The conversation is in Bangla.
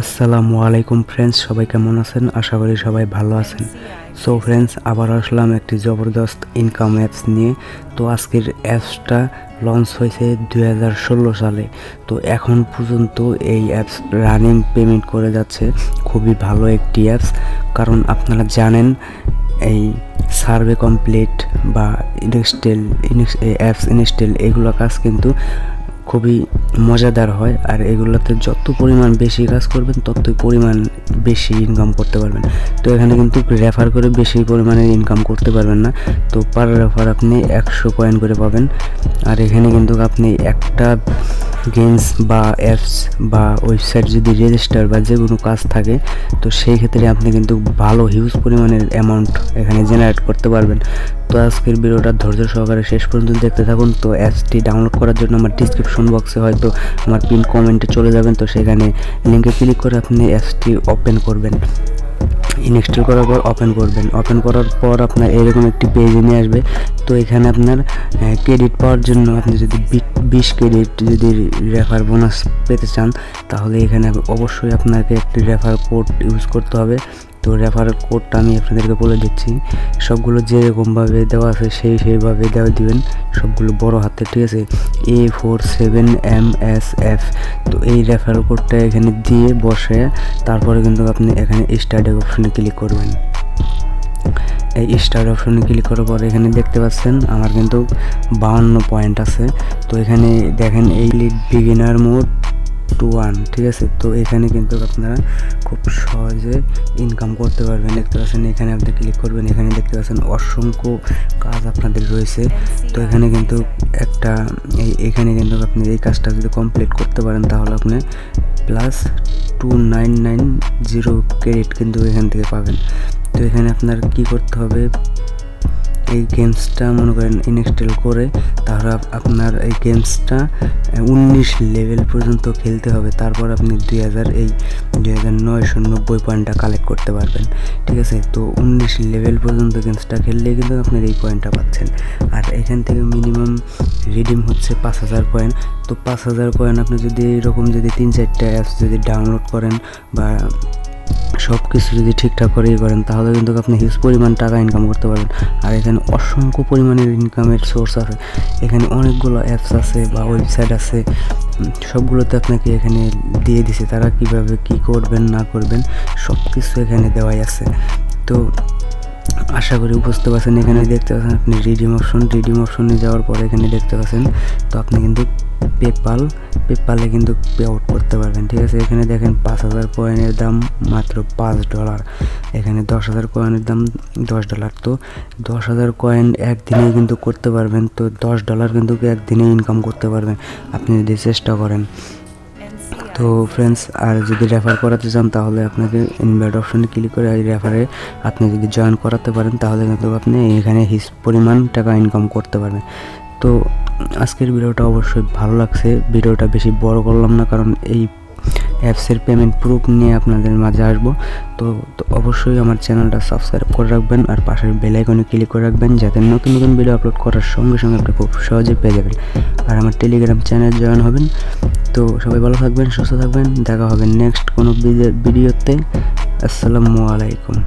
আসসালামু আলাইকুম ফ্রেন্ডস, সবাই কেমন আছেন? আশা করি সবাই ভালো আছেন। সো ফ্রেন্ডস, আবার আসলাম একটি জবরদস্ত ইনকাম অ্যাপস নিয়ে। তো আজকের অ্যাপসটা লঞ্চ হয়েছে 2016 সালে। তো এখন পর্যন্ত এই অ্যাপস রানিং পেমেন্ট করে যাচ্ছে। খুবই ভালো একটি অ্যাপস, কারণ আপনারা জানেন এই সার্ভে কমপ্লিট বা অ্যাপস ইনস্টল এগুলো কাজ কিন্তু খুবই মজাদার হয়। আর এগুলোতে যত পরিমাণ বেশি কাজ করবেন ততই পরিমাণ বেশি ইনকাম করতে পারবেন। তো এখানে কিন্তু রেফার করে বেশি পরিমাণে ইনকাম করতে পারবেন না। তো পার রেফার আপনি 100 কয়েন করে পাবেন। আর এখানে কিন্তু আপনি একটা গেমস বা অ্যাপস বা ওয়েবসাইট যদি রেজিস্টার বা যে কোনো কাজ থাকে, তো সেই ক্ষেত্রে আপনি কিন্তু ভালো হিউজ পরিমাণের অ্যামাউন্ট এখানে জেনারেট করতে পারবেন। তো আজকের ভিডিওটা ধৈর্য সহকারে শেষ পর্যন্ত দেখতে থাকুন। তো অ্যাপসটি ডাউনলোড করার জন্য আমার ডিসক্রিপশন বক্সে হয়তো আমার পিন কমেন্টে চলে যাবেন। তো সেখানে লিঙ্কে ক্লিক করে আপনি অ্যাপসটি ওপেন করবেন। ইনস্টল করার পর ওপেন করার পর আপনার এরকম একটি পেজে নিয়ে আসবে। তো এখানে আপনার ক্রেডিট পাওয়ার জন্য আপনি যদি 20 ক্রেডিট যদি রেফার বোনাস পেতে চান, তাহলে এখানে অবশ্যই আপনাকে একটি রেফার কোড ইউজ করতে হবে। তো রেফারেল কোডটা আমি আপনাদেরকে বলে দিচ্ছি। সবগুলো যেরকমভাবে দেওয়া আছে সেইভাবে দেওয়া দিবেন, সবগুলো বড় হাতে, ঠিক আছে? A47MSF। তো এই রেফারেল কোডটা এখানে দিয়ে বসে তারপরে কিন্তু আপনি এখানে স্টার্ট অপশনে ক্লিক করবেন। এই স্টার্ট অপশনে ক্লিক করার পরে এখানে দেখতে পাচ্ছেন আমার কিন্তু 52 পয়েন্ট আছে। তো এখানে দেখেন এই লিড বিগিনার মোড 1, ঠিক আছে? তো এখানে কিন্তু আপনারা খুব সহজে ইনকাম করতে পারবেন। দেখতে পাচ্ছেন এখানে আপনি ক্লিক করবেন, এখানে দেখতে পাচ্ছেন অসংখ্য কাজ আপনাদের রয়েছে। তো এখানে কিন্তু এখানে কিন্তু আপনি এই কাজটা যদি কমপ্লিট করতে পারেন তাহলে আপনি +2990 ক্রেডিট কিন্তু এখান থেকে পাবেন। তো এখানে আপনার কি করতে হবে, এই গেমসটা মনে করেন ইনস্টল করে তাহলে আপনার এই গেমসটা 19 লেভেল পর্যন্ত খেলতে হবে। তারপর আপনি 2990 পয়েন্টটা কালেক্ট করতে পারবেন, ঠিক আছে? তো 19 লেভেল পর্যন্ত গেমসটা খেললে কিন্তু আপনার এই পয়েন্টটা পাচ্ছেন। আর এখান থেকে মিনিমাম রিডিম হচ্ছে 5000 কয়েন। তো 5000 কয়েন আপনি যদি এরকম যদি 3-4টা অ্যাপস যদি ডাউনলোড করেন বা সব কিছু যদি ঠিকঠাক করেই করেন, তাহলে কিন্তু আপনি হিউজ পরিমাণ টাকা ইনকাম করতে পারবেন। আর এখানে অসংখ্য পরিমাণের ইনকামের সোর্স আছে। এখানে অনেকগুলো অ্যাপস আছে বা ওয়েবসাইট আছে, সবগুলোতে আপনাকে এখানে দিয়ে দিছে তারা কিভাবে কি করবেন না করবেন সব কিছু এখানে দেওয়াই আছে। তো আশা করি বুঝতে পারছেন। এখানে দেখতে পাচ্ছেন আপনি রিডিম অপশনে যাওয়ার পরে এখানে দেখতে পাচ্ছেন তো আপনি কিন্তু পেপালে কিন্তু পে আউট করতে পারবেন, ঠিক আছে? এখানে দেখেন 5000 কয়েনের দাম মাত্র $5। এখানে 10,000 কয়েনের দাম $10। তো 10,000 কয়েন একদিনেই কিন্তু করতে পারবেন। তো $10 কিন্তু একদিনে ইনকাম করতে পারবেন আপনি যদি চেষ্টা করেন। তো ফ্রেন্ডস, আর যদি রেফার করাতে চান তাহলে আপনাকে ইনভাইট অপশনে ক্লিক করে এই রেফারে আপনি যদি জয়েন করাতে পারেন তাহলে কিন্তু আপনি এখানে হিউজ পরিমাণ টাকা ইনকাম করতে পারবেন। তো আজকের ভিডিওটা অবশ্যই ভালো লাগছে। ভিডিওটা বেশি বড় করলাম না, কারণ এই অ্যাপসের পেমেন্ট প্রুফ নিয়ে আপনাদের মাঝে আসবো। তো অবশ্যই আমার চ্যানেলটা সাবস্ক্রাইব করে রাখবেন আর পাশের বেল আইকনে ক্লিক করে রাখবেন, যাতে নতুন ভিডিও আপলোড করার সঙ্গে সঙ্গে আপনি খুব সহজে পেয়ে যাবেন। আর আমার টেলিগ্রাম চ্যানেল জয়েন হবেন। তো সবাই ভালো থাকবেন, সুস্থ থাকবেন। দেখা হবে নেক্সট কোনো ভিডিওতে। আসসালামু আলাইকুম।